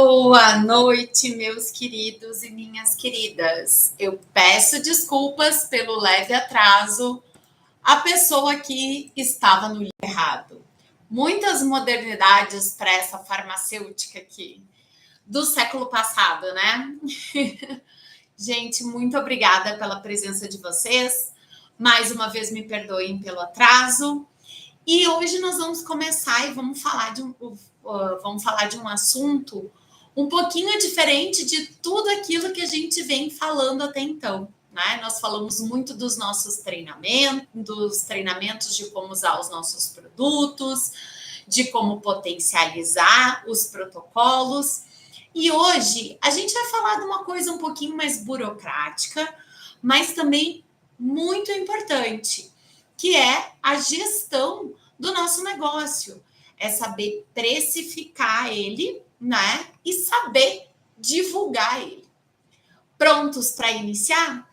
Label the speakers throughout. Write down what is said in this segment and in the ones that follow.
Speaker 1: Boa noite, meus queridos e minhas queridas. Eu peço desculpas pelo leve atraso. A pessoa aqui estava no errado. Muitas modernidades para essa farmacêutica aqui do século passado, né? Gente, muito obrigada pela presença de vocês. Mais uma vez, me perdoem pelo atraso. E hoje nós vamos começar e vamos falar de um assunto um pouquinho diferente de tudo aquilo que a gente vem falando até então, né? Nós falamos muito dos nossos treinamentos de como usar os nossos produtos, de como potencializar os protocolos. E hoje a gente vai falar de uma coisa um pouquinho mais burocrática, mas também muito importante, que é a gestão do nosso negócio. É saber precificar ele, né? E saber divulgar ele. Prontos para iniciar?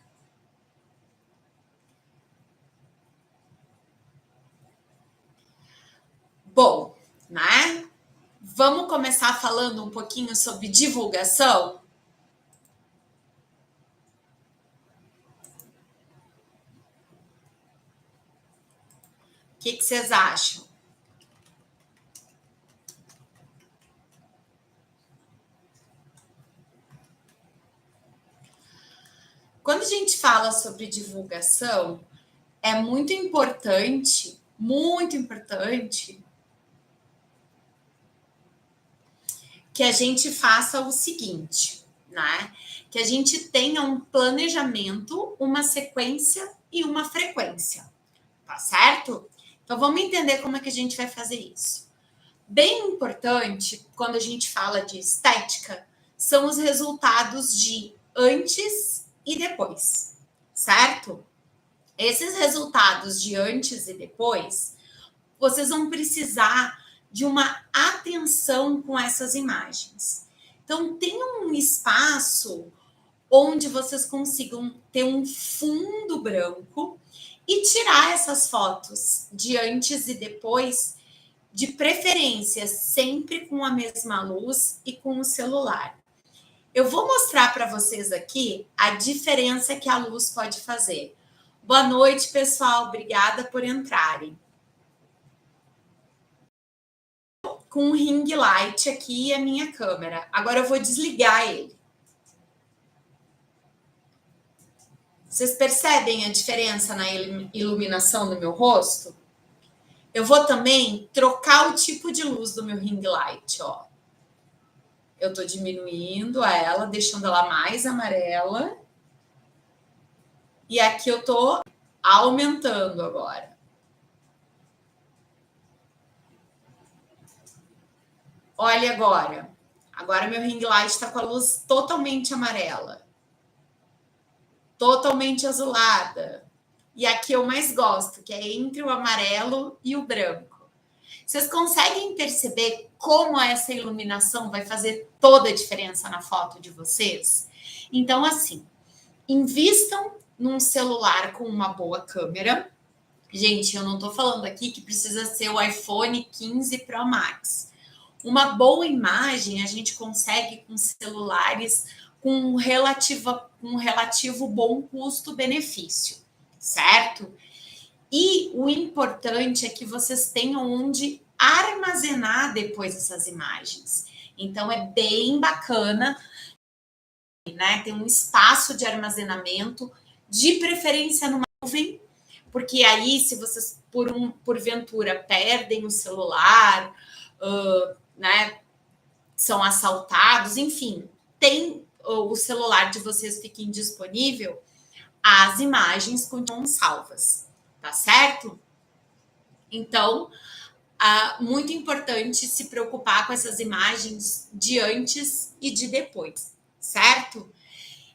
Speaker 1: Bom, né? Vamos começar falando um pouquinho sobre divulgação? O que vocês acham? Quando a gente fala sobre divulgação, é muito importante que a gente faça o seguinte, né? Que a gente tenha um planejamento, uma sequência e uma frequência, tá certo? Então vamos entender como é que a gente vai fazer isso. Bem importante, quando a gente fala de estética, são os resultados de antes e depois, certo? Esses resultados de antes e depois, vocês vão precisar de uma atenção com essas imagens. Então, tenham um espaço onde vocês consigam ter um fundo branco e tirar essas fotos de antes e depois, de preferência sempre com a mesma luz e com o celular. Eu vou mostrar para vocês aqui a diferença que a luz pode fazer. Boa noite, pessoal. Obrigada por entrarem. Com um ring light aqui e a minha câmera. Agora eu vou desligar ele. Vocês percebem a diferença na iluminação do meu rosto? Eu vou também trocar o tipo de luz do meu ring light, ó. Eu tô diminuindo ela, deixando ela mais amarela. E aqui eu tô aumentando agora. Olha agora. Agora meu ring light está com a luz totalmente amarela. Totalmente azulada. E aqui eu mais gosto, que é entre o amarelo e o branco. Vocês conseguem perceber como essa iluminação vai fazer toda a diferença na foto de vocês? Então, assim, invistam num celular com uma boa câmera. Gente, eu não estou falando aqui que precisa ser o iPhone 15 Pro Max. Uma boa imagem a gente consegue com celulares com um relativo bom custo-benefício, certo? E o importante é que vocês tenham onde armazenar depois essas imagens. Então, é bem bacana, né? Tem um espaço de armazenamento, de preferência numa nuvem, porque aí, se vocês, porventura, perdem o celular, né? São assaltados, enfim, tem o celular de vocês fica indisponível, as imagens continuam salvas, tá certo? Então, muito importante se preocupar com essas imagens de antes e de depois, certo?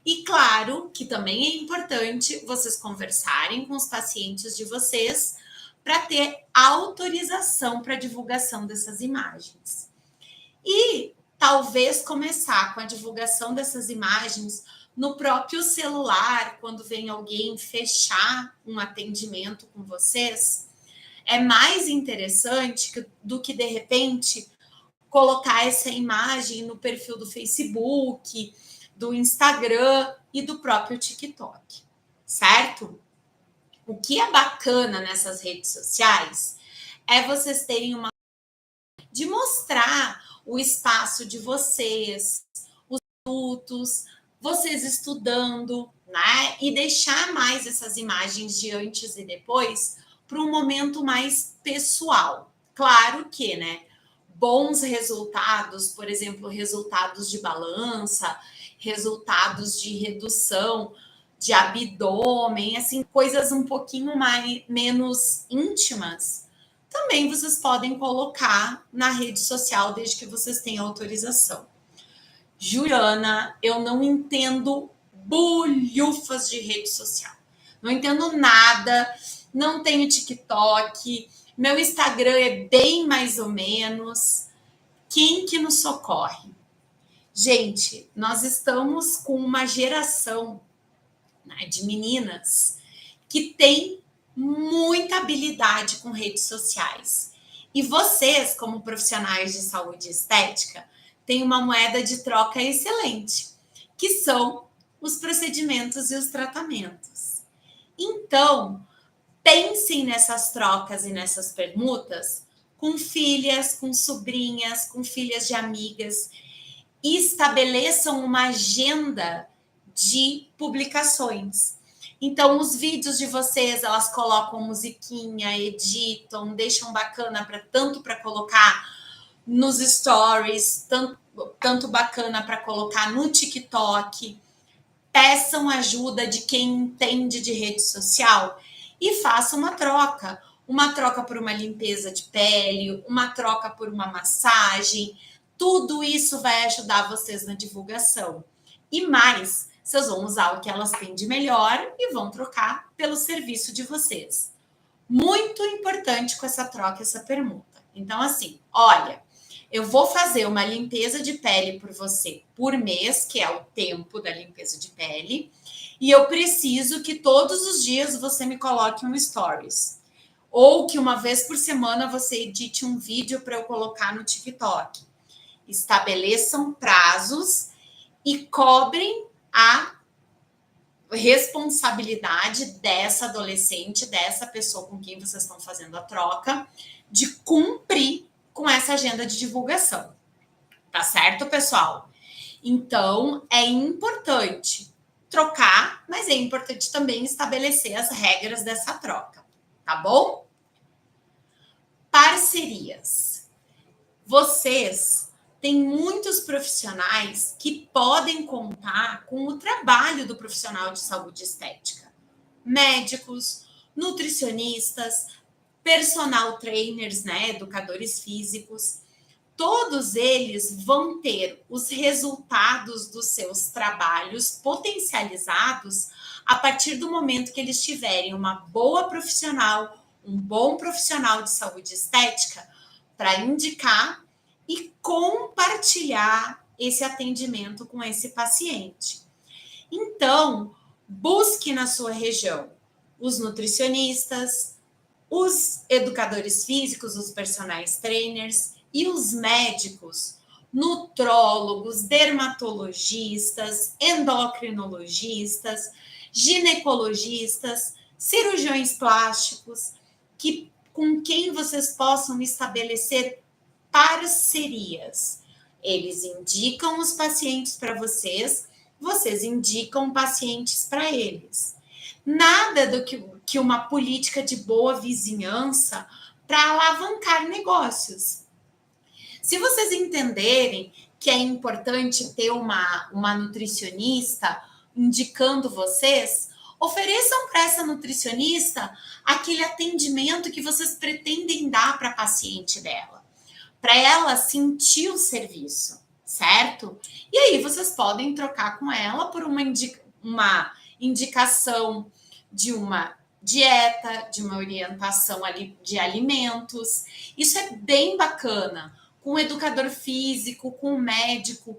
Speaker 1: E claro que também é importante vocês conversarem com os pacientes de vocês para ter autorização para divulgação dessas imagens. E talvez começar com a divulgação dessas imagens no próprio celular, quando vem alguém fechar um atendimento com vocês, é mais interessante do que, de repente, colocar essa imagem no perfil do Facebook, do Instagram e do próprio TikTok, certo? O que é bacana nessas redes sociais é vocês terem uma de mostrar o espaço de vocês, os produtos, vocês estudando, né? E deixar mais essas imagens de antes e depois para um momento mais pessoal. Claro que, né? Bons resultados, por exemplo, resultados de balança, resultados de redução de abdômen, assim, coisas um pouquinho menos íntimas, também vocês podem colocar na rede social desde que vocês tenham autorização. Juliana, eu não entendo bolhufas de rede social. Não entendo nada, não tenho TikTok, meu Instagram é bem mais ou menos. Quem que nos socorre? Gente, nós estamos com uma geração, né, de meninas que tem muita habilidade com redes sociais. E vocês, como profissionais de saúde e estética, têm uma moeda de troca excelente, que são os procedimentos e os tratamentos. Então, pensem nessas trocas e nessas permutas com filhas, com sobrinhas, com filhas de amigas, e estabeleçam uma agenda de publicações. Então, os vídeos de vocês, elas colocam musiquinha, editam, deixam bacana tanto para colocar nos stories, tanto bacana para colocar no TikTok. Peçam ajuda de quem entende de rede social e façam uma troca. Uma troca por uma limpeza de pele, uma troca por uma massagem. Tudo isso vai ajudar vocês na divulgação. E mais, vocês vão usar o que elas têm de melhor e vão trocar pelo serviço de vocês. Muito importante com essa troca, essa permuta. Então, assim, olha, eu vou fazer uma limpeza de pele por você por mês, que é o tempo da limpeza de pele, e eu preciso que todos os dias você me coloque um stories. Ou que uma vez por semana você edite um vídeo para eu colocar no TikTok. Estabeleçam prazos e cobrem a responsabilidade dessa adolescente, dessa pessoa com quem vocês estão fazendo a troca, de cumprir com essa agenda de divulgação. Tá certo, pessoal? Então, é importante trocar, mas é importante também estabelecer as regras dessa troca, tá bom? Parcerias. Vocês têm muitos profissionais que podem contar com o trabalho do profissional de saúde estética. Médicos, nutricionistas, personal trainers, né, educadores físicos. Todos eles vão ter os resultados dos seus trabalhos potencializados a partir do momento que eles tiverem uma boa profissional, um bom profissional de saúde estética para indicar e compartilhar esse atendimento com esse paciente. Então, busque na sua região os nutricionistas, os educadores físicos, os personagens trainers e os médicos, nutrólogos, dermatologistas, endocrinologistas, ginecologistas, cirurgiões plásticos, com quem vocês possam estabelecer parcerias. Eles indicam os pacientes para vocês, vocês indicam pacientes para eles. Nada do que uma política de boa vizinhança para alavancar negócios. Se vocês entenderem que é importante ter uma nutricionista indicando vocês, ofereçam para essa nutricionista aquele atendimento que vocês pretendem dar para a paciente dela, para ela sentir o serviço, certo? E aí vocês podem trocar com ela por uma indicação de uma dieta, de uma orientação de alimentos. Isso é bem bacana. Com o educador físico, com o médico,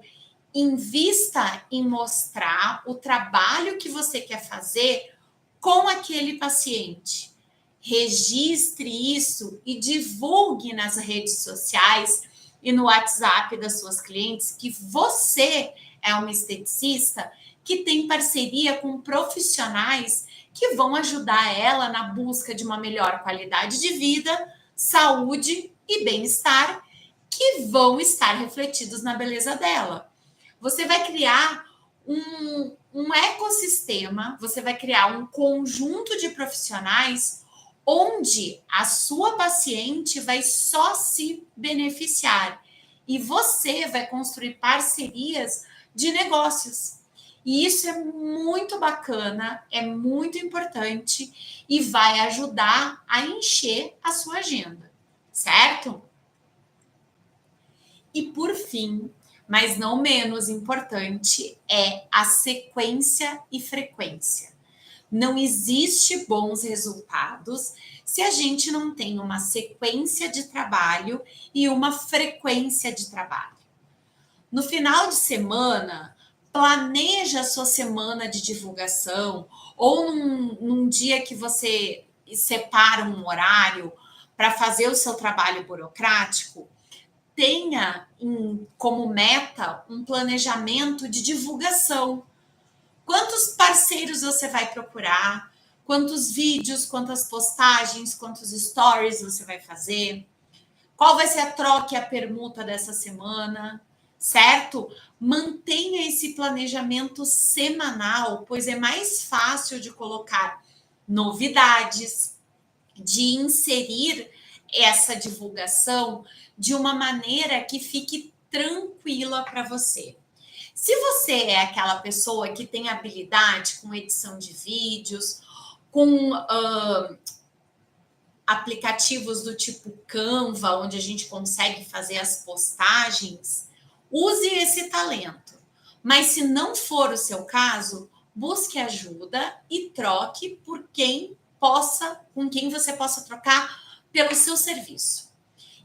Speaker 1: invista em mostrar o trabalho que você quer fazer com aquele paciente. Registre isso e divulgue nas redes sociais e no WhatsApp das suas clientes que você é uma esteticista que tem parceria com profissionais que vão ajudar ela na busca de uma melhor qualidade de vida, saúde e bem-estar, que vão estar refletidos na beleza dela. Você vai criar um ecossistema, você vai criar um conjunto de profissionais onde a sua paciente vai só se beneficiar e você vai construir parcerias de negócios. E isso é muito bacana, é muito importante e vai ajudar a encher a sua agenda, certo? E por fim, mas não menos importante, é a sequência e frequência. Não existe bons resultados se a gente não tem uma sequência de trabalho e uma frequência de trabalho. No final de semana, planeja a sua semana de divulgação ou num dia que você separa um horário para fazer o seu trabalho burocrático, tenha como meta um planejamento de divulgação. Quantos parceiros você vai procurar? Quantos vídeos, quantas postagens, quantos stories você vai fazer? Qual vai ser a troca e a permuta dessa semana? Certo? Mantenha esse planejamento semanal, pois é mais fácil de colocar novidades, de inserir essa divulgação de uma maneira que fique tranquila para você. Se você é aquela pessoa que tem habilidade com edição de vídeos, com aplicativos do tipo Canva, onde a gente consegue fazer as postagens, use esse talento. Mas se não for o seu caso, busque ajuda e troque por com quem você possa trocar pelo seu serviço.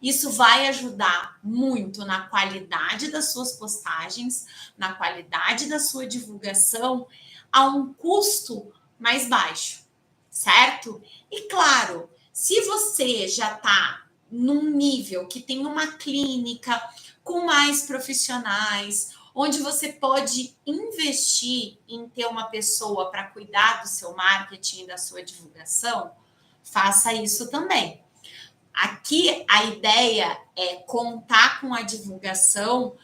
Speaker 1: Isso vai ajudar muito na qualidade das suas postagens, na qualidade da sua divulgação, a um custo mais baixo, certo? E claro, se você já está num nível que tem uma clínica com mais profissionais, onde você pode investir em ter uma pessoa para cuidar do seu marketing e da sua divulgação, faça isso também. Aqui a ideia é contar com a divulgação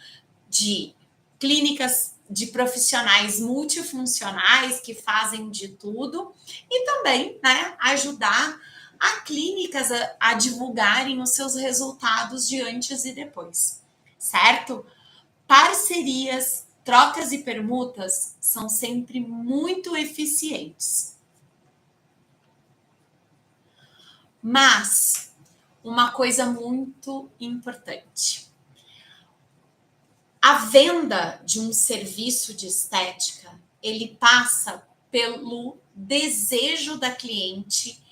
Speaker 1: de clínicas de profissionais multifuncionais que fazem de tudo e também, né, ajudar a clínicas a divulgarem os seus resultados de antes e depois, certo? Parcerias, trocas e permutas são sempre muito eficientes. Mas uma coisa muito importante. A venda de um serviço de estética, ele passa pelo desejo da cliente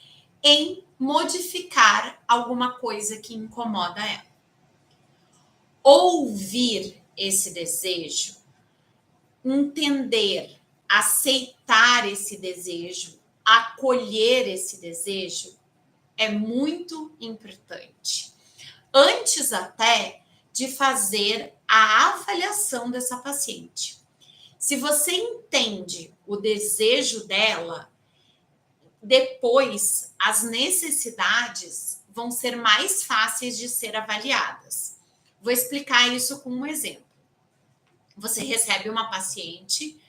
Speaker 1: em modificar alguma coisa que incomoda ela. Ouvir esse desejo, entender, aceitar esse desejo, acolher esse desejo, é muito importante. Antes até de fazer a avaliação dessa paciente. Se você entende o desejo dela, depois as necessidades vão ser mais fáceis de ser avaliadas. Vou explicar isso com um exemplo. Você recebe uma paciente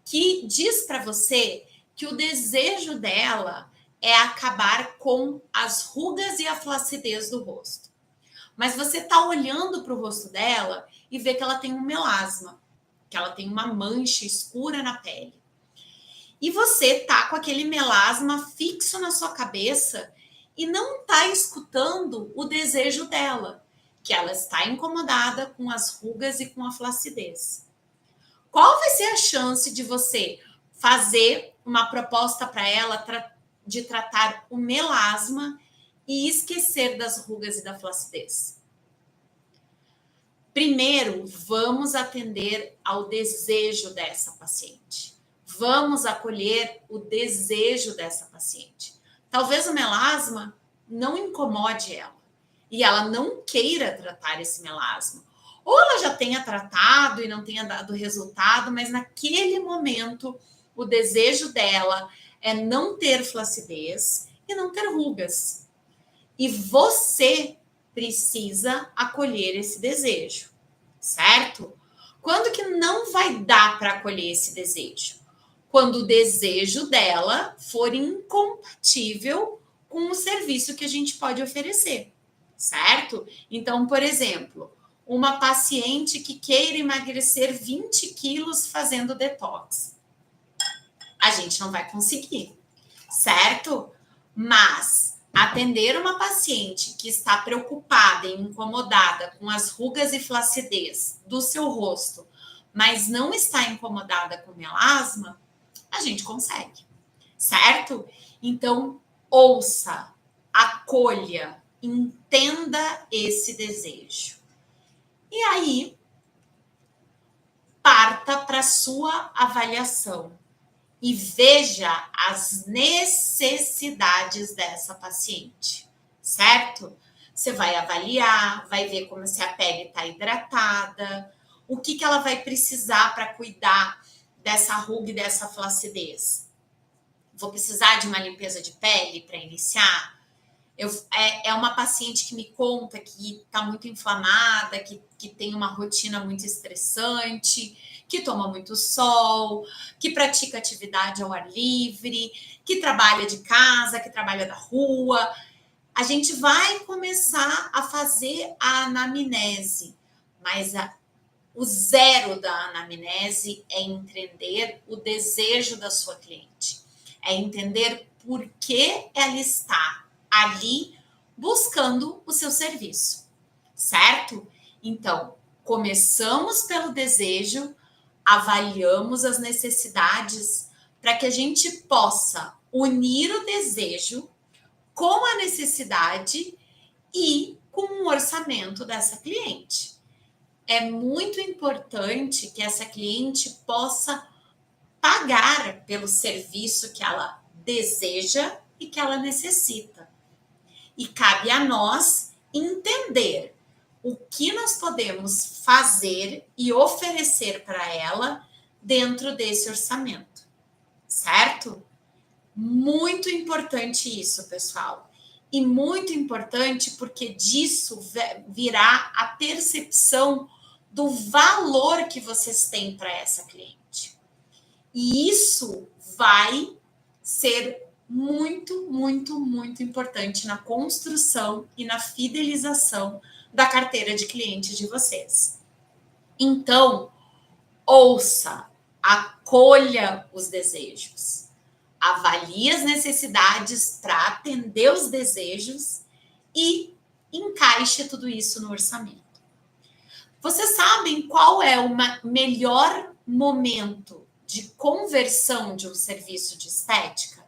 Speaker 1: que diz para você que o desejo dela é acabar com as rugas e a flacidez do rosto. Mas você está olhando para o rosto dela e vê que ela tem um melasma, que ela tem uma mancha escura na pele. E você tá com aquele melasma fixo na sua cabeça e não está escutando o desejo dela, que ela está incomodada com as rugas e com a flacidez. Qual vai ser a chance de você fazer uma proposta para ela de tratar o melasma e esquecer das rugas e da flacidez? Primeiro, vamos atender ao desejo dessa paciente. Vamos acolher o desejo dessa paciente. Talvez o melasma não incomode ela. e ela não queira tratar esse melasma. Ou ela já tenha tratado e não tenha dado resultado, mas naquele momento o desejo dela é não ter flacidez e não ter rugas. E você precisa acolher esse desejo, certo? Quando que não vai dar para acolher esse desejo? Quando o desejo dela for incompatível com o serviço que a gente pode oferecer, certo? Então, por exemplo, uma paciente que queira emagrecer 20 quilos fazendo detox. A gente não vai conseguir, certo? Mas atender uma paciente que está preocupada e incomodada com as rugas e flacidez do seu rosto, mas não está incomodada com melasma, a gente consegue, certo? Então, ouça, acolha, entenda esse desejo. E aí, parta para a sua avaliação e veja as necessidades dessa paciente, certo? Você vai avaliar, vai ver como se a pele está hidratada, o que ela vai precisar para cuidar dessa ruga e dessa flacidez. Vou precisar de uma limpeza de pele para iniciar? É uma paciente que me conta que está muito inflamada, que tem uma rotina muito estressante, que toma muito sol, que pratica atividade ao ar livre, que trabalha de casa, que trabalha da rua. A gente vai começar a fazer a anamnese, mas o zero da anamnese é entender o desejo da sua cliente, é entender por que ela está ali buscando o seu serviço, certo? Então, começamos pelo desejo, avaliamos as necessidades para que a gente possa unir o desejo com a necessidade e com o orçamento dessa cliente. É muito importante que essa cliente possa pagar pelo serviço que ela deseja e que ela necessita. E cabe a nós entender o que nós podemos fazer e oferecer para ela dentro desse orçamento, certo? Muito importante isso, pessoal. E muito importante porque disso virá a percepção do valor que vocês têm para essa cliente. E isso vai ser muito, muito, muito importante na construção e na fidelização da carteira de clientes de vocês. Então, ouça, acolha os desejos, avalie as necessidades para atender os desejos e encaixe tudo isso no orçamento. Vocês sabem qual é o melhor momento de conversão de um serviço de estética?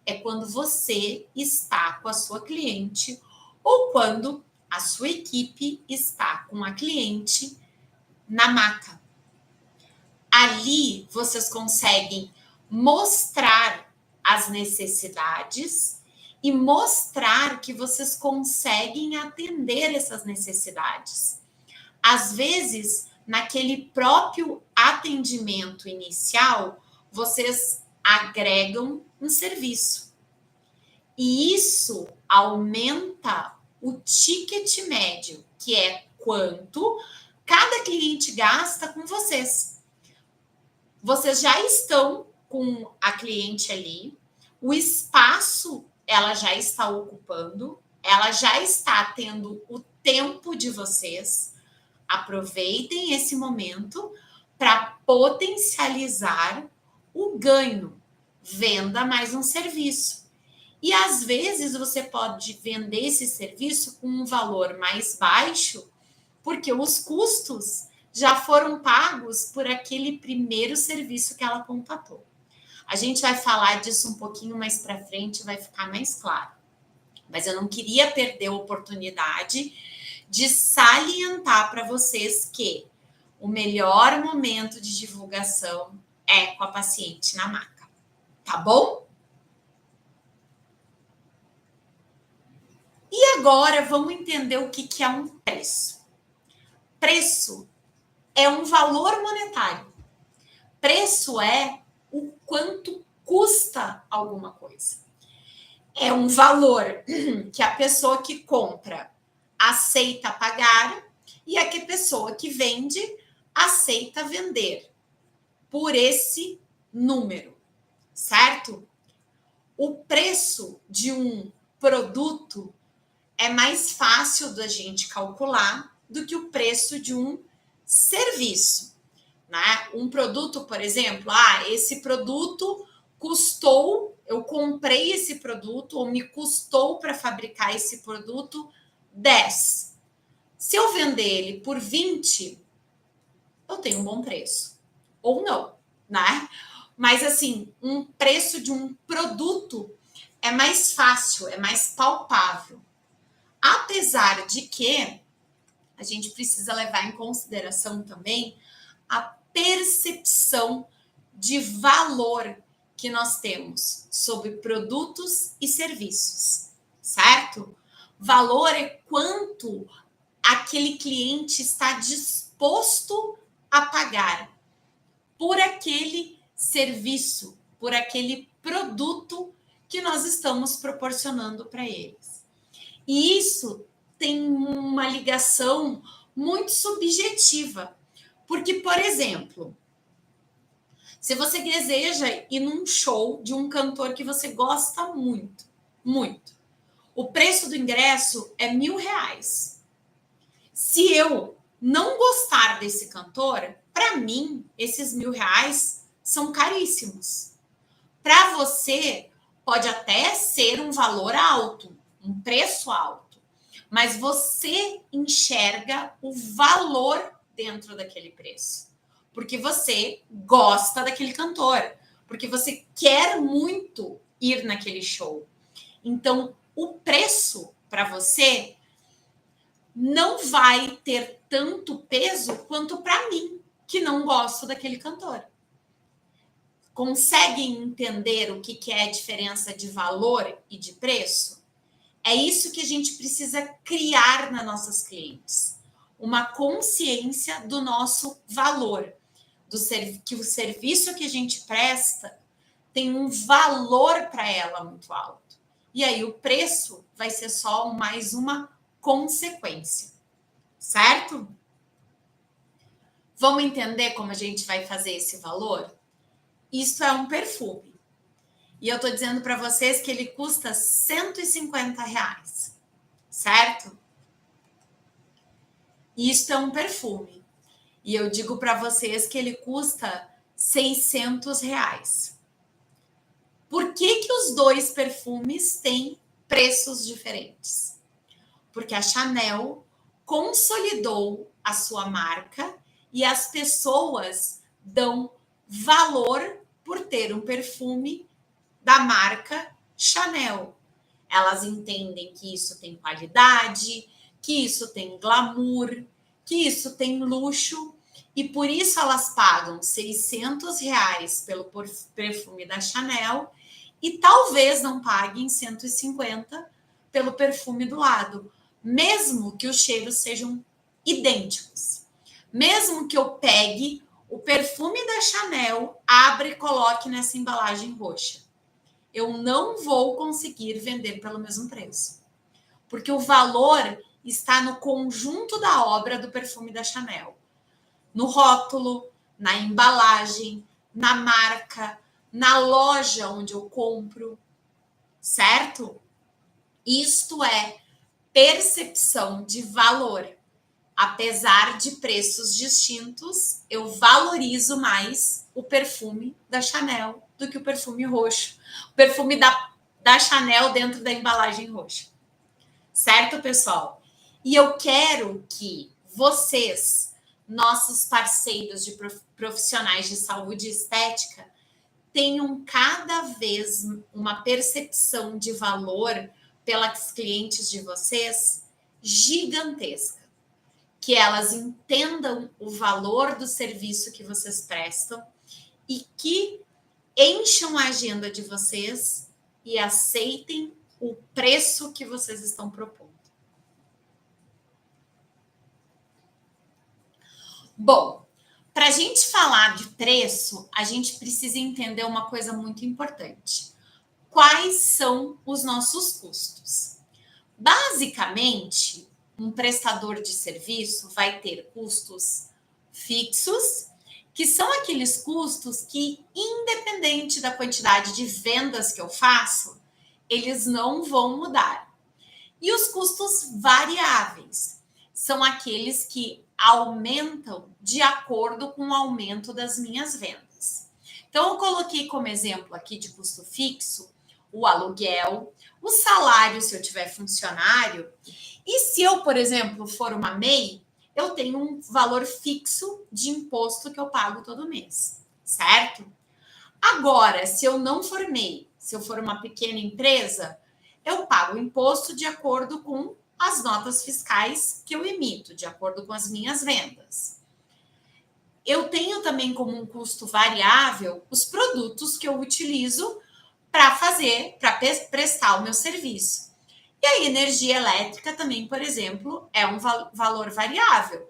Speaker 1: É quando você está com a sua cliente ou quando a sua equipe está com a cliente na maca. Ali vocês conseguem mostrar as necessidades e mostrar que vocês conseguem atender essas necessidades. Às vezes, naquele próprio atendimento inicial, vocês agregam um serviço. E isso aumenta o ticket médio, que é quanto cada cliente gasta com vocês. Vocês já estão com a cliente ali, o espaço ela já está ocupando, ela já está tendo o tempo de vocês. Aproveitem esse momento para potencializar o ganho. Venda mais um serviço. E às vezes você pode vender esse serviço com um valor mais baixo, porque os custos já foram pagos por aquele primeiro serviço que ela contatou. A gente vai falar disso um pouquinho mais para frente, vai ficar mais claro. Mas eu não queria perder a oportunidade de salientar para vocês que o melhor momento de divulgação é com a paciente na maca, tá bom? E agora vamos entender o que é um preço. Preço é um valor monetário. Preço é o quanto custa alguma coisa. É um valor que a pessoa que compra aceita pagar e a que a pessoa que vende aceita vender por esse número, certo? O preço de um produto é mais fácil da gente calcular do que o preço de um serviço, né? Um produto, por exemplo, esse produto custou, eu comprei esse produto ou me custou para fabricar esse produto 10. Se eu vender ele por 20, eu tenho um bom preço. Ou não, né? Mas assim, um preço de um produto é mais fácil, é mais palpável. Apesar de que a gente precisa levar em consideração também a percepção de valor que nós temos sobre produtos e serviços, certo? Valor é quanto aquele cliente está disposto a pagar por aquele serviço, por aquele produto que nós estamos proporcionando para eles. E isso tem uma ligação muito subjetiva, porque, por exemplo, se você deseja ir num show de um cantor que você gosta muito, muito, o preço do ingresso é R$1.000. Se eu não gostar desse cantor, para mim, esses R$1.000 são caríssimos. Para você, pode até ser um valor alto, um preço alto, mas você enxerga o valor dentro daquele preço, porque você gosta daquele cantor, porque você quer muito ir naquele show. Então, o preço para você não vai ter tanto peso quanto para mim, que não gosto daquele cantor. Conseguem entender o que é a diferença de valor e de preço? É isso que a gente precisa criar nas nossas clientes. Uma consciência do nosso valor, que o serviço que a gente presta tem um valor para ela muito alto. E aí o preço vai ser só mais uma consequência, certo? Vamos entender como a gente vai fazer esse valor? Isso é um perfume. E eu estou dizendo para vocês que ele custa R$150, certo? Isso é um perfume. E eu digo para vocês que ele custa R$600. Por que os dois perfumes têm preços diferentes? Porque a Chanel consolidou a sua marca e as pessoas dão valor por ter um perfume da marca Chanel. Elas entendem que isso tem qualidade, que isso tem glamour, que isso tem luxo, e por isso elas pagam R$600 pelo perfume da Chanel e talvez não paguem 150 pelo perfume do lado, mesmo que os cheiros sejam idênticos. Mesmo que eu pegue o perfume da Chanel, abra e coloque nessa embalagem roxa, eu não vou conseguir vender pelo mesmo preço. Porque o valor está no conjunto da obra do perfume da Chanel. No rótulo, na embalagem, na marca, na loja onde eu compro, certo? Isto é percepção de valor. Apesar de preços distintos, eu valorizo mais o perfume da Chanel do que o perfume roxo. O perfume da Chanel dentro da embalagem roxa. Certo, pessoal? E eu quero que vocês, nossos parceiros de profissionais de saúde e estética, tenham cada vez uma percepção de valor pelas clientes de vocês gigantesca. Que elas entendam o valor do serviço que vocês prestam e que encham a agenda de vocês e aceitem o preço que vocês estão propondo. Bom, para a gente falar de preço, a gente precisa entender uma coisa muito importante. Quais são os nossos custos? Basicamente, um prestador de serviço vai ter custos fixos, que são aqueles custos que, independente da quantidade de vendas que eu faço, eles não vão mudar. E os custos variáveis são aqueles que aumentam de acordo com o aumento das minhas vendas. Então, eu coloquei como exemplo aqui de custo fixo o aluguel, o salário, se eu tiver funcionário. E se eu, por exemplo, for uma MEI, eu tenho um valor fixo de imposto que eu pago todo mês, certo? Agora, se eu não for MEI, se eu for uma pequena empresa, eu pago imposto de acordo com as notas fiscais que eu emito, de acordo com as minhas vendas. Eu tenho também como um custo variável os produtos que eu utilizo para prestar o meu serviço. E a energia elétrica também, por exemplo, é um valor variável.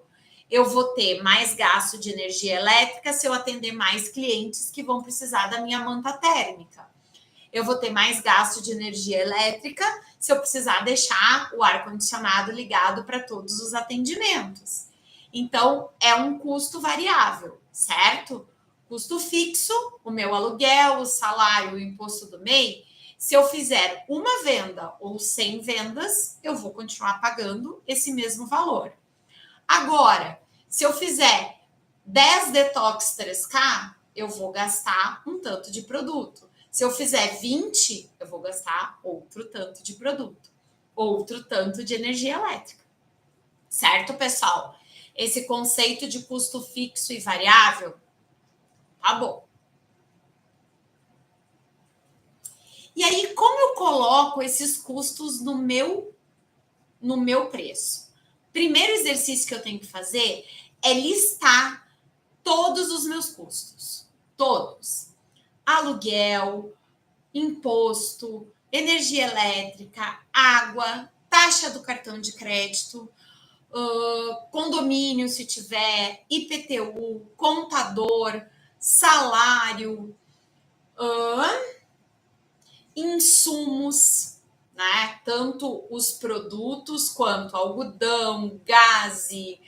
Speaker 1: Eu vou ter mais gasto de energia elétrica se eu atender mais clientes que vão precisar da minha manta térmica. Eu vou ter mais gasto de energia elétrica se eu precisar deixar o ar-condicionado ligado para todos os atendimentos. Então, é um custo variável, certo? Custo fixo, o meu aluguel, o salário, o imposto do MEI. Se eu fizer uma venda ou 100 vendas, eu vou continuar pagando esse mesmo valor. Agora, se eu fizer 10 detox 3K, eu vou gastar um tanto de produto. Se eu fizer 20, eu vou gastar outro tanto de produto, outro tanto de energia elétrica. Certo, pessoal? Esse conceito de custo fixo e variável, tá bom. E aí, como eu coloco esses custos no meu preço? Primeiro exercício que eu tenho que fazer é listar todos os meus custos. Todos. Aluguel, imposto, energia elétrica, água, taxa do cartão de crédito, condomínio, se tiver, IPTU, contador, salário, insumos, né? Tanto os produtos quanto algodão, gaze,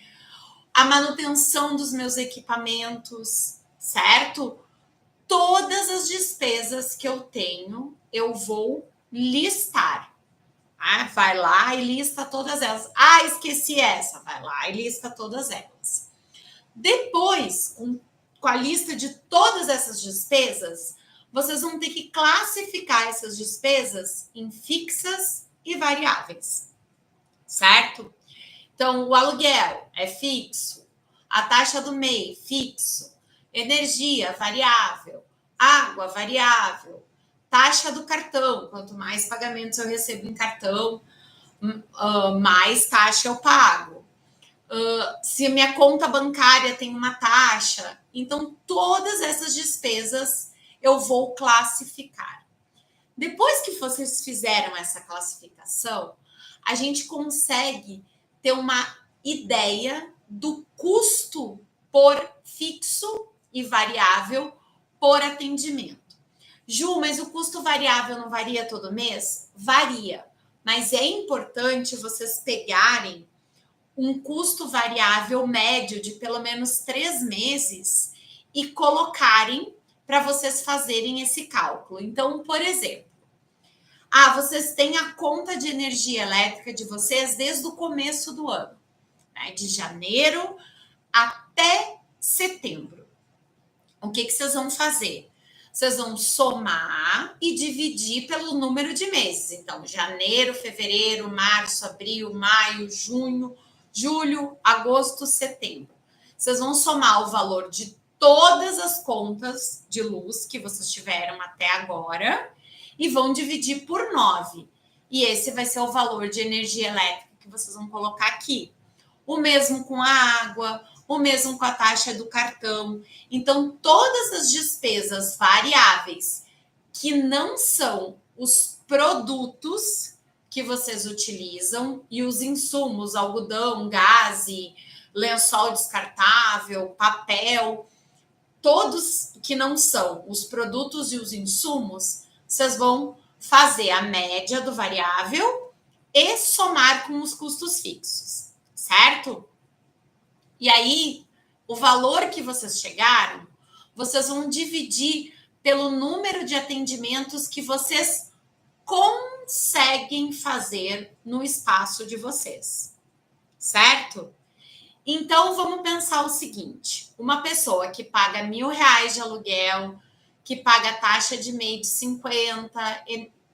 Speaker 1: a manutenção dos meus equipamentos, certo? Todas as despesas que eu tenho, eu vou listar. Vai lá e lista todas elas. Esqueci essa. Vai lá e lista todas elas. Depois, com a lista de todas essas despesas, vocês vão ter que classificar essas despesas em fixas e variáveis, certo? Então, o aluguel é fixo, a taxa do MEI, fixo, energia, variável, água, variável, taxa do cartão, quanto mais pagamentos eu recebo em cartão, mais taxa eu pago. Se minha conta bancária tem uma taxa, então todas essas despesas eu vou classificar. Depois que vocês fizeram essa classificação, a gente consegue ter uma ideia do custo por fixo e variável por atendimento. Ju, mas o custo variável não varia todo mês? Varia, mas é importante vocês pegarem um custo variável médio de pelo menos 3 meses e colocarem para vocês fazerem esse cálculo. Então, por exemplo, vocês têm a conta de energia elétrica de vocês desde o começo do ano, né? De janeiro até setembro. O que vocês vão fazer? Vocês vão somar e dividir pelo número de meses. Então, janeiro, fevereiro, março, abril, maio, junho, julho, agosto, setembro. Vocês vão somar o valor de todas as contas de luz que vocês tiveram até agora e vão dividir por 9. E esse vai ser o valor de energia elétrica que vocês vão colocar aqui. O mesmo com a água, o mesmo com a taxa do cartão. Então, todas as despesas variáveis que não são os produtos que vocês utilizam e os insumos, algodão, gaze, lençol descartável, papel, todos que não são os produtos e os insumos, vocês vão fazer a média do variável e somar com os custos fixos, certo? E aí, o valor que vocês chegaram, vocês vão dividir pelo número de atendimentos que vocês conseguem fazer no espaço de vocês, certo? Então, vamos pensar o seguinte: uma pessoa que paga R$1.000 de aluguel, que paga taxa de MEI de 50,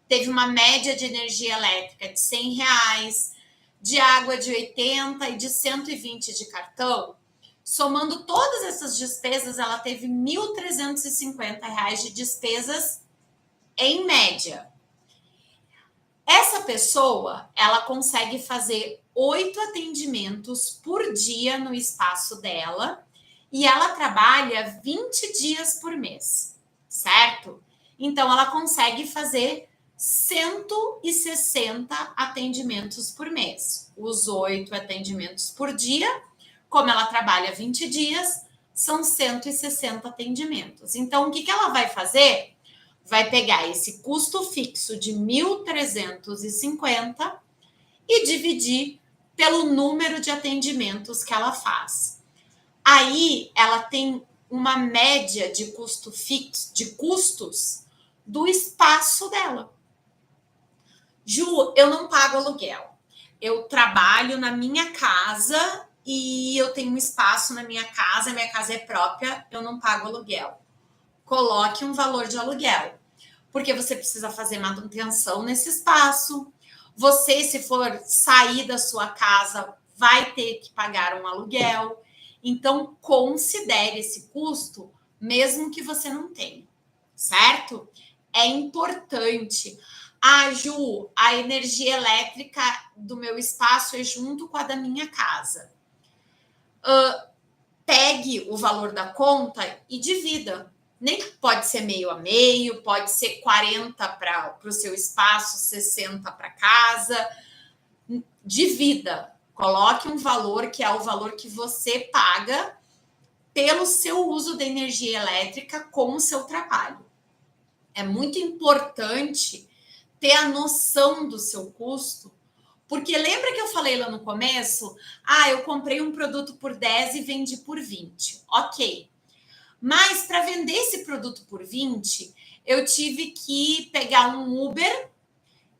Speaker 1: teve uma média de energia elétrica de R$100, de água de 80 e de 120 de cartão, somando todas essas despesas, ela teve R$1.350 de despesas em média. Essa pessoa, ela consegue fazer 8 atendimentos por dia no espaço dela e ela trabalha 20 dias por mês, certo? Então, ela consegue fazer 160 atendimentos por mês. Os 8 atendimentos por dia, como ela trabalha 20 dias, são 160 atendimentos. Então, o que ela vai fazer? Vai pegar esse custo fixo de 1.350 e dividir pelo número de atendimentos que ela faz. Aí ela tem uma média de custo fixo, de custos do espaço dela. Ju, eu não pago aluguel. Eu trabalho na minha casa e eu tenho um espaço na minha casa é própria, eu não pago aluguel. Coloque um valor de aluguel, porque você precisa fazer manutenção nesse espaço. Você, se for sair da sua casa, vai ter que pagar um aluguel. Então, considere esse custo, mesmo que você não tenha, certo? É importante. Ah, Ju, a energia elétrica do meu espaço é junto com a da minha casa. Pegue o valor da conta e divida. Nem pode ser meio a meio, pode ser 40 para o seu espaço, 60 para casa. Divida. Coloque um valor que é o valor que você paga pelo seu uso da energia elétrica com o seu trabalho. É muito importante ter a noção do seu custo, porque lembra que eu falei lá no começo? Ah, eu comprei um produto por 10 e vendi por 20. Ok. Mas para vender esse produto por 20, eu tive que pegar um Uber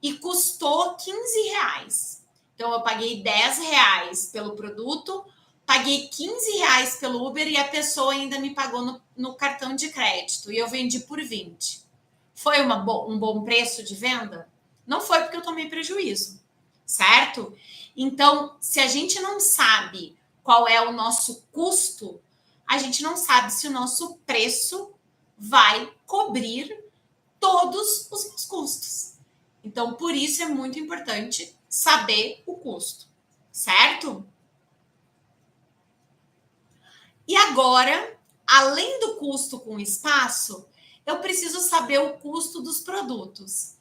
Speaker 1: e custou R$15. Então, eu paguei R$10 pelo produto, paguei R$15 pelo Uber e a pessoa ainda me pagou no cartão de crédito e eu vendi por 20. Foi um bom preço de venda? Não foi, porque eu tomei prejuízo, certo? Então, se a gente não sabe qual é o nosso custo, a gente não sabe se o nosso preço vai cobrir todos os custos. Então, por isso é muito importante saber o custo, certo? E agora, além do custo com espaço, eu preciso saber o custo dos produtos.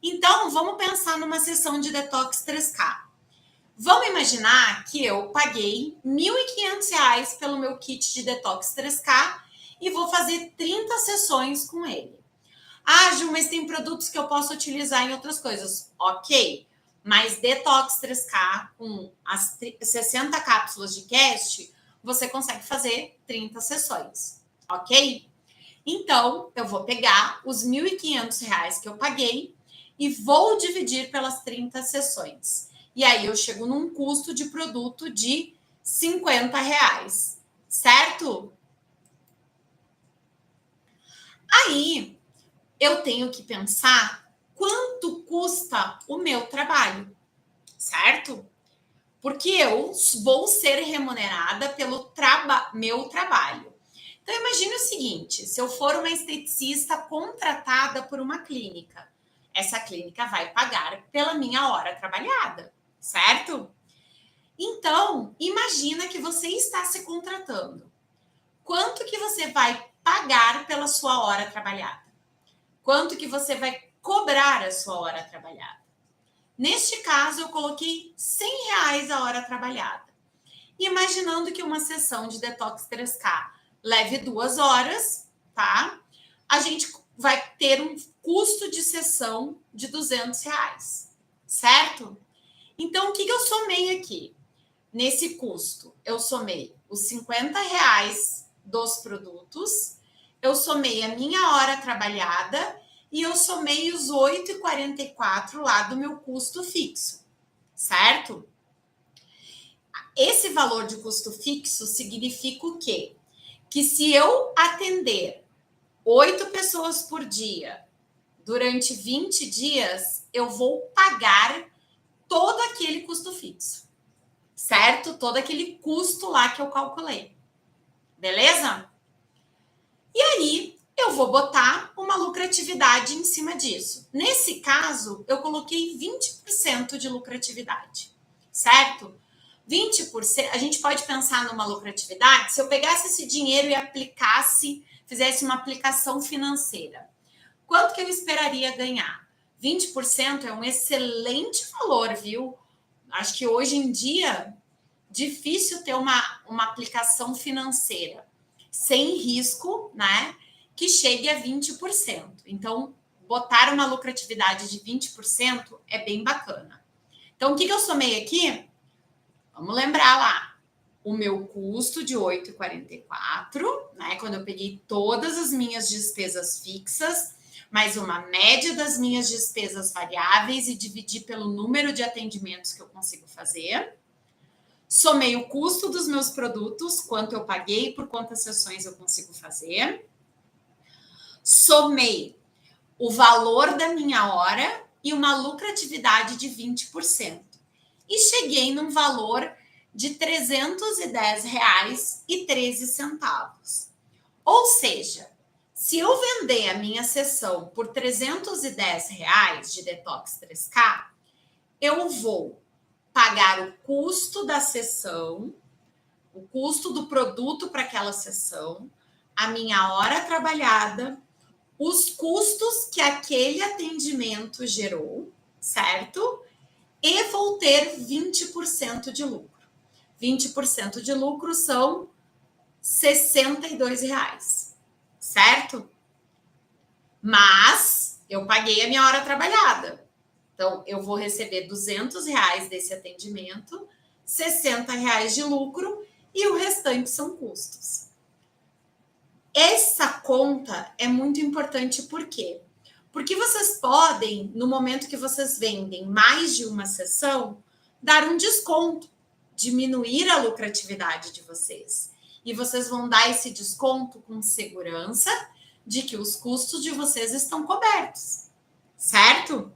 Speaker 1: Então, vamos pensar numa sessão de detox 3K. Vamos imaginar que eu paguei R$1.500 pelo meu kit de detox 3K e vou fazer 30 sessões com ele. Ah, Ju, mas tem produtos que eu posso utilizar em outras coisas. Ok, mas detox 3K com as 60 cápsulas de cast, você consegue fazer 30 sessões, ok? Então, eu vou pegar os R$1.500 que eu paguei e vou dividir pelas 30 sessões. E aí eu chego num custo de produto de R$50, certo? Aí eu tenho que pensar quanto custa o meu trabalho, certo? Porque eu vou ser remunerada pelo meu trabalho. Então, imagine o seguinte: se eu for uma esteticista contratada por uma clínica, essa clínica vai pagar pela minha hora trabalhada, certo? Então, imagina que você está se contratando. Quanto que você vai pagar pela sua hora trabalhada? Quanto que você vai cobrar a sua hora trabalhada? Neste caso, eu coloquei R$100 a hora trabalhada. Imaginando que uma sessão de detox 3K leve 2 horas, tá? A gente vai ter um custo de sessão de R$ 200, certo? Então, o que eu somei aqui? Nesse custo, eu somei os R$ 50 dos produtos, eu somei a minha hora trabalhada e eu somei os R$ 8,44 lá do meu custo fixo, certo? Esse valor de custo fixo significa o quê? Que se eu atender 8 pessoas por dia durante 20 dias, eu vou pagar todo aquele custo fixo, certo? Todo aquele custo lá que eu calculei. Beleza? E aí, eu vou botar uma lucratividade em cima disso. Nesse caso, eu coloquei 20% de lucratividade, certo? 20%, a gente pode pensar numa lucratividade, se eu pegasse esse dinheiro e aplicasse, fizesse uma aplicação financeira, quanto que eu esperaria ganhar? 20% é um excelente valor, viu? Acho que hoje em dia, difícil ter uma aplicação financeira sem risco, né? Que chegue a 20%. Então, botar uma lucratividade de 20% é bem bacana. Então, o que eu somei aqui? Vamos lembrar lá. O meu custo de 8,44, né? Quando eu peguei todas as minhas despesas fixas, mais uma média das minhas despesas variáveis e dividi pelo número de atendimentos que eu consigo fazer. Somei o custo dos meus produtos, quanto eu paguei, por quantas sessões eu consigo fazer. Somei o valor da minha hora e uma lucratividade de 20%. E cheguei num valor de R$ 310,13. Ou seja, se eu vender a minha sessão por R$ 310 de Detox 3K, eu vou pagar o custo da sessão, o custo do produto para aquela sessão, a minha hora trabalhada, os custos que aquele atendimento gerou, certo? E vou ter 20% de lucro. 20% de lucro são R$ 62, certo? Mas eu paguei a minha hora trabalhada. Então, eu vou receber R$ 200 desse atendimento, R$ 60 de lucro e o restante são custos. Essa conta é muito importante, por quê? Porque vocês podem, no momento que vocês vendem mais de uma sessão, dar um desconto, diminuir a lucratividade de vocês. E vocês vão dar esse desconto com segurança de que os custos de vocês estão cobertos, certo?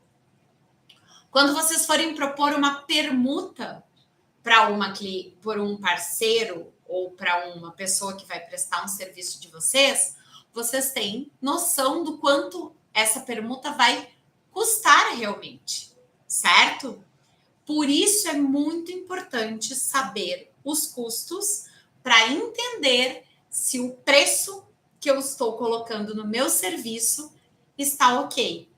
Speaker 1: Quando vocês forem propor uma permuta por um parceiro ou para uma pessoa que vai prestar um serviço de vocês, vocês têm noção do quanto essa permuta vai custar realmente, certo? Por isso é muito importante saber os custos para entender se o preço que eu estou colocando no meu serviço está ok.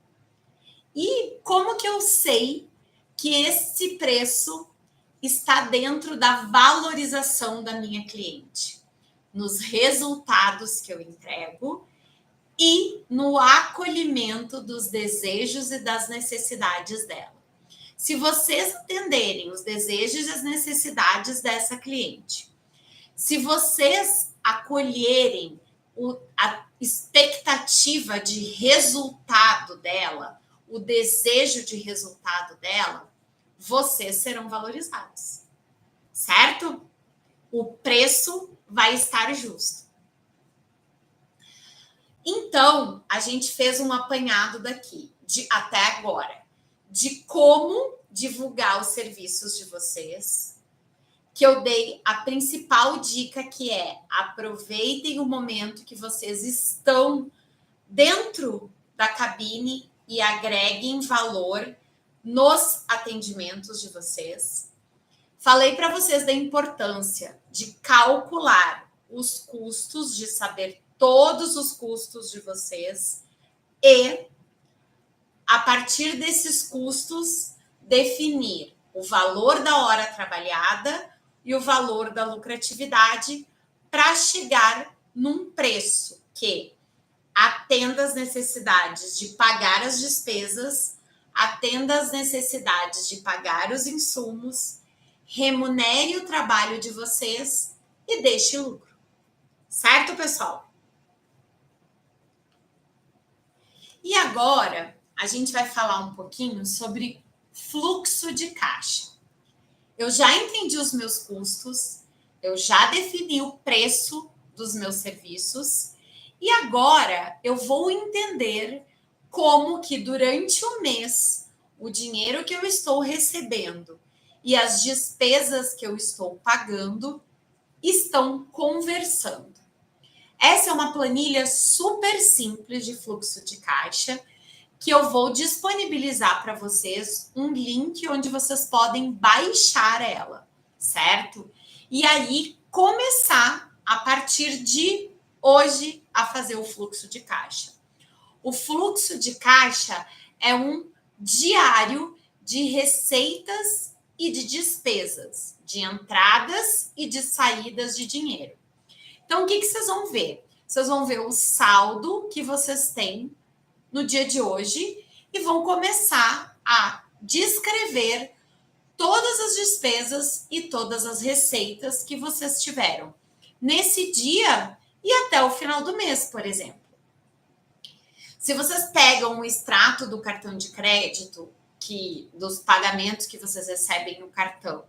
Speaker 1: E como que eu sei que esse preço está dentro da valorização da minha cliente? Nos resultados que eu entrego e no acolhimento dos desejos e das necessidades dela. Se vocês entenderem os desejos e as necessidades dessa cliente, se vocês acolherem a expectativa de resultado dela, o desejo de resultado dela, vocês serão valorizados, certo? O preço vai estar justo. Então, a gente fez um apanhado daqui, até agora, de como divulgar os serviços de vocês, que eu dei a principal dica, que é aproveitem o momento que vocês estão dentro da cabine e agreguem valor nos atendimentos de vocês. Falei para vocês da importância de calcular os custos, de saber todos os custos de vocês e, a partir desses custos, definir o valor da hora trabalhada, e o valor da lucratividade para chegar num preço que atenda às necessidades de pagar as despesas, atenda às necessidades de pagar os insumos, remunere o trabalho de vocês e deixe lucro. Certo, pessoal? E agora, a gente vai falar um pouquinho sobre fluxo de caixa. Eu já entendi os meus custos, eu já defini o preço dos meus serviços e agora eu vou entender como que durante o mês o dinheiro que eu estou recebendo e as despesas que eu estou pagando estão conversando. Essa é uma planilha super simples de fluxo de caixa que eu vou disponibilizar para vocês um link onde vocês podem baixar ela, certo? E aí começar a partir de hoje a fazer o fluxo de caixa. O fluxo de caixa é um diário de receitas e de despesas, de entradas e de saídas de dinheiro. Então, o que vocês vão ver? Vocês vão ver o saldo que vocês têm no dia de hoje e vão começar a descrever todas as despesas e todas as receitas que vocês tiveram nesse dia e até o final do mês, por exemplo. Se vocês pegam um extrato do cartão de crédito, dos pagamentos que vocês recebem no cartão,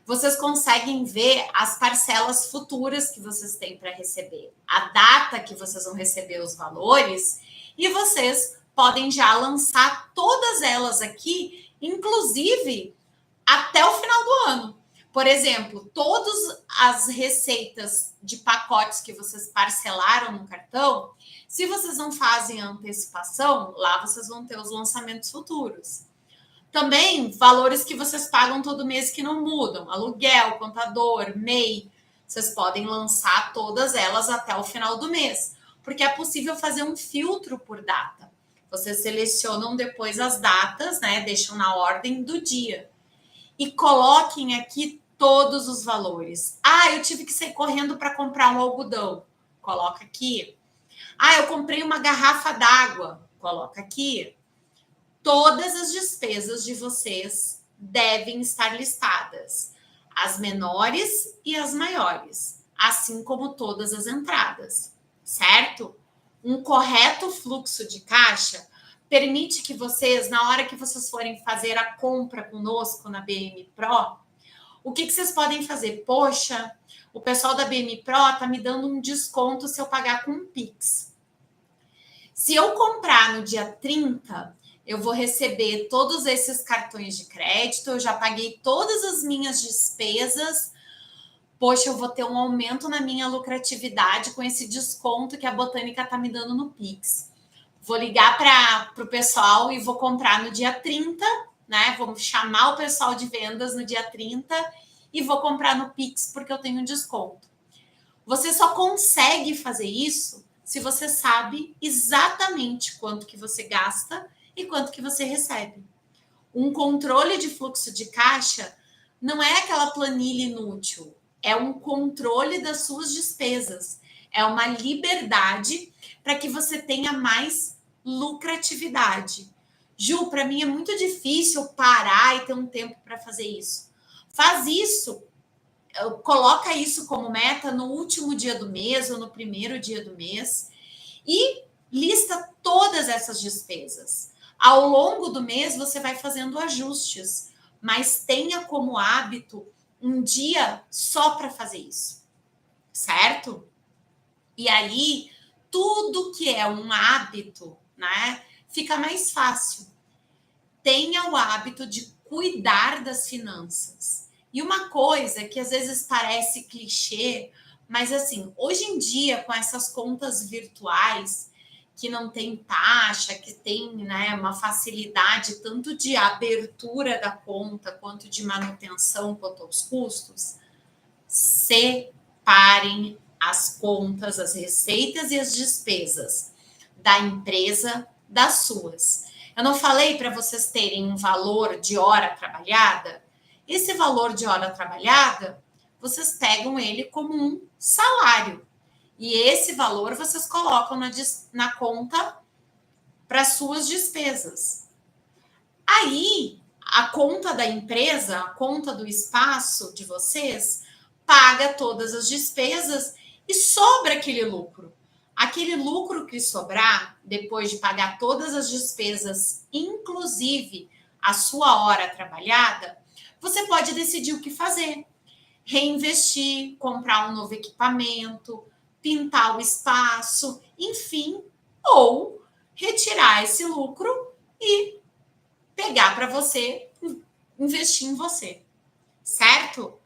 Speaker 1: vocês conseguem ver as parcelas futuras que vocês têm para receber, a data que vocês vão receber os valores, e vocês podem já lançar todas elas aqui, inclusive até o final do ano. Por exemplo, todas as receitas de pacotes que vocês parcelaram no cartão, se vocês não fazem antecipação, lá vocês vão ter os lançamentos futuros. Também valores que vocês pagam todo mês que não mudam, aluguel, contador, MEI, vocês podem lançar todas elas até o final do mês, porque é possível fazer um filtro por data. Vocês selecionam depois as datas, né? Deixam na ordem do dia. E coloquem aqui todos os valores. Ah, eu tive que sair correndo para comprar um algodão. Coloca aqui. Ah, eu comprei uma garrafa d'água. Coloca aqui. Todas as despesas de vocês devem estar listadas. As menores e as maiores. Assim como todas as entradas. Certo? Um correto fluxo de caixa permite que vocês, na hora que vocês forem fazer a compra conosco na BM Pro, o que vocês podem fazer? Poxa, o pessoal da BM Pro tá me dando um desconto se eu pagar com um Pix. Se eu comprar no dia 30, eu vou receber todos esses cartões de crédito, eu já paguei todas as minhas despesas. Poxa, eu vou ter um aumento na minha lucratividade com esse desconto que a Botânica está me dando no Pix. Vou ligar para o pessoal e vou comprar no dia 30, né? Vou chamar o pessoal de vendas no dia 30 e vou comprar no Pix porque eu tenho um desconto. Você só consegue fazer isso se você sabe exatamente quanto que você gasta e quanto que você recebe. Um controle de fluxo de caixa não é aquela planilha inútil. É um controle das suas despesas. É uma liberdade para que você tenha mais lucratividade. Ju, para mim é muito difícil parar e ter um tempo para fazer isso. Faz isso, coloca isso como meta no último dia do mês ou no primeiro dia do mês e lista todas essas despesas. Ao longo do mês você vai fazendo ajustes, mas tenha como hábito um dia só para fazer isso, certo? E aí, tudo que é um hábito, né, fica mais fácil. Tenha o hábito de cuidar das finanças. E uma coisa que às vezes parece clichê, mas assim, hoje em dia, com essas contas virtuais, que não tem taxa, que tem, né, uma facilidade tanto de abertura da conta, quanto de manutenção, quanto aos custos, separem as contas, as receitas e as despesas da empresa das suas. Eu não falei para vocês terem um valor de hora trabalhada? Esse valor de hora trabalhada vocês pegam ele como um salário. E esse valor vocês colocam na conta para suas despesas. Aí, a conta da empresa, a conta do espaço de vocês, paga todas as despesas e sobra aquele lucro. Aquele lucro que sobrar, depois de pagar todas as despesas, inclusive a sua hora trabalhada, você pode decidir o que fazer. Reinvestir, comprar um novo equipamento, pintar o espaço, enfim, ou retirar esse lucro e pegar para você, investir em você, certo?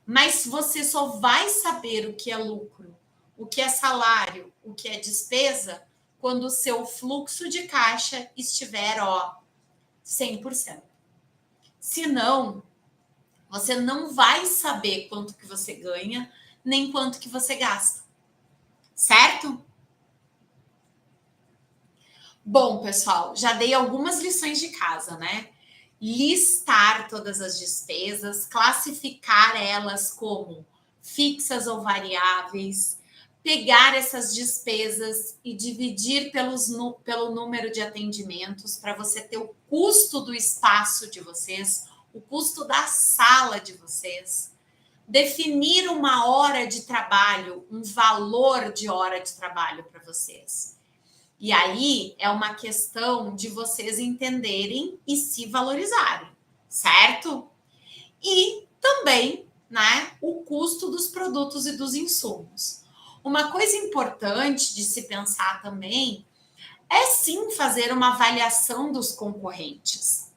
Speaker 1: Mas você só vai saber o que é lucro, o que é salário, o que é despesa, quando o seu fluxo de caixa estiver, 100%. Senão, você não vai saber quanto que você ganha, nem quanto que você gasta. Certo? Bom, pessoal, já dei algumas lições de casa, né? Listar todas as despesas, classificar elas como fixas ou variáveis, pegar essas despesas e dividir pelo número de atendimentos para você ter o custo do espaço de vocês, o custo da sala de vocês, definir uma hora de trabalho, um valor de hora de trabalho para vocês. E aí é uma questão de vocês entenderem e se valorizarem, certo? E também, né, o custo dos produtos e dos insumos. Uma coisa importante de se pensar também é sim fazer uma avaliação dos concorrentes.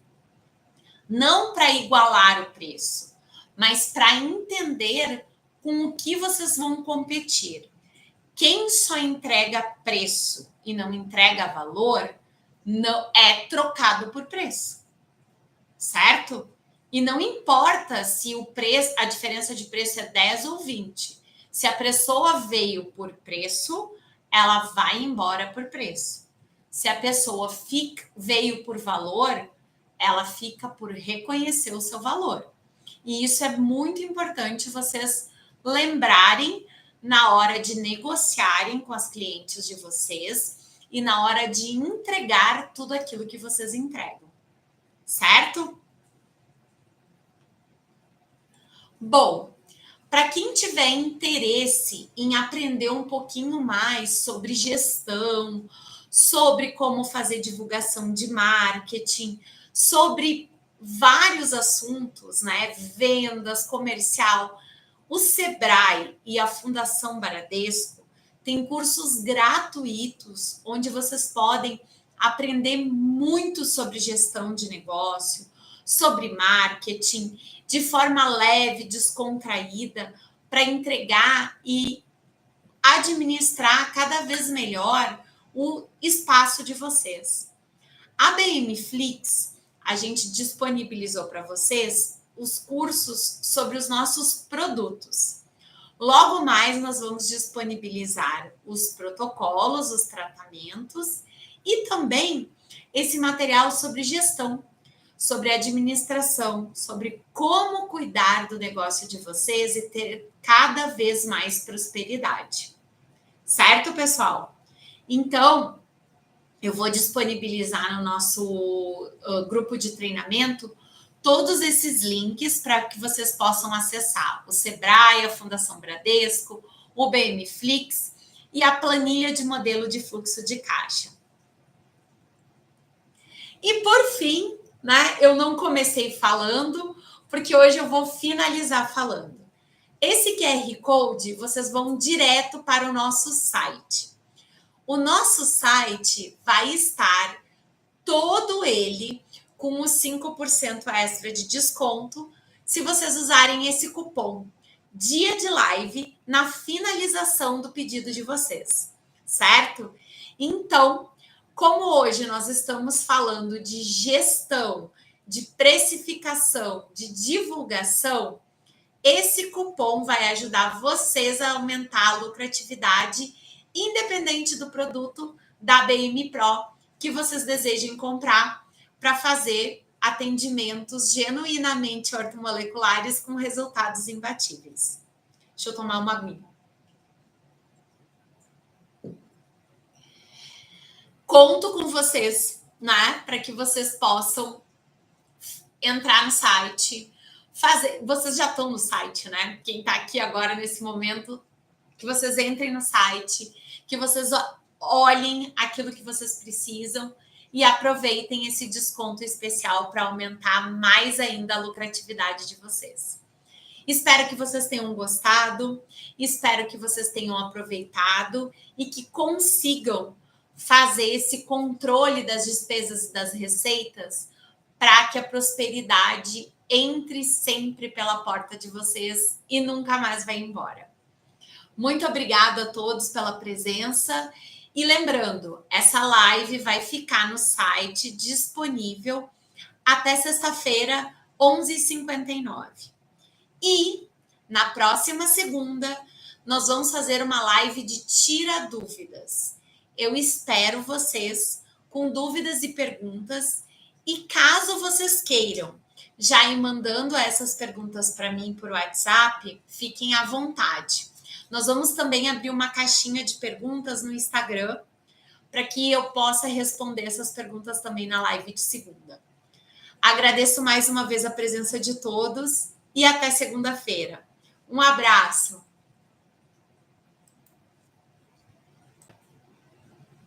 Speaker 1: Não para igualar o preço, mas para entender com o que vocês vão competir. Quem só entrega preço e não entrega valor não é trocado por preço, certo? E não importa se o preço, a diferença de preço é 10 ou 20. Se a pessoa veio por preço, ela vai embora por preço. Se a pessoa veio por valor, ela fica por reconhecer o seu valor. E isso é muito importante vocês lembrarem na hora de negociarem com as clientes de vocês e na hora de entregar tudo aquilo que vocês entregam. Certo? Bom, para quem tiver interesse em aprender um pouquinho mais sobre gestão, sobre como fazer divulgação de marketing, sobre vários assuntos, né? Vendas, comercial, o Sebrae e a Fundação Bradesco têm cursos gratuitos onde vocês podem aprender muito sobre gestão de negócio, sobre marketing, de forma leve, descontraída, para entregar e administrar cada vez melhor o espaço de vocês. A BM Flix, a gente disponibilizou para vocês os cursos sobre os nossos produtos. Logo mais, nós vamos disponibilizar os protocolos, os tratamentos e também esse material sobre gestão, sobre administração, sobre como cuidar do negócio de vocês e ter cada vez mais prosperidade. Certo, pessoal? Então, eu vou disponibilizar no nosso grupo de treinamento todos esses links para que vocês possam acessar o Sebrae, a Fundação Bradesco, o BM Flix e a planilha de modelo de fluxo de caixa. E por fim, né, eu não comecei falando, porque hoje eu vou finalizar falando. Esse QR Code, vocês vão direto para o nosso site. O nosso site vai estar todo ele com os 5% extra de desconto se vocês usarem esse cupom dia de live na finalização do pedido de vocês, certo? Então, como hoje nós estamos falando de gestão, de precificação, de divulgação, esse cupom vai ajudar vocês a aumentar a lucratividade, independente do produto da BM Pro que vocês desejem comprar para fazer atendimentos genuinamente ortomoleculares com resultados imbatíveis. Deixa eu tomar uma aguinha. Conto com vocês, né? Para que vocês possam entrar no site, fazer. Vocês já estão no site, né? Quem está aqui agora nesse momento, que vocês entrem no site, que vocês olhem aquilo que vocês precisam e aproveitem esse desconto especial para aumentar mais ainda a lucratividade de vocês. Espero que vocês tenham gostado, espero que vocês tenham aproveitado e que consigam fazer esse controle das despesas e das receitas para que a prosperidade entre sempre pela porta de vocês e nunca mais vá embora. Muito obrigada a todos pela presença. E lembrando, essa live vai ficar no site disponível até sexta-feira, 11h59. E na próxima segunda, nós vamos fazer uma live de tira dúvidas. Eu espero vocês com dúvidas e perguntas. E caso vocês queiram já ir mandando essas perguntas para mim por WhatsApp, fiquem à vontade. Nós vamos também abrir uma caixinha de perguntas no Instagram para que eu possa responder essas perguntas também na live de segunda. Agradeço mais uma vez a presença de todos e até segunda-feira. Um abraço!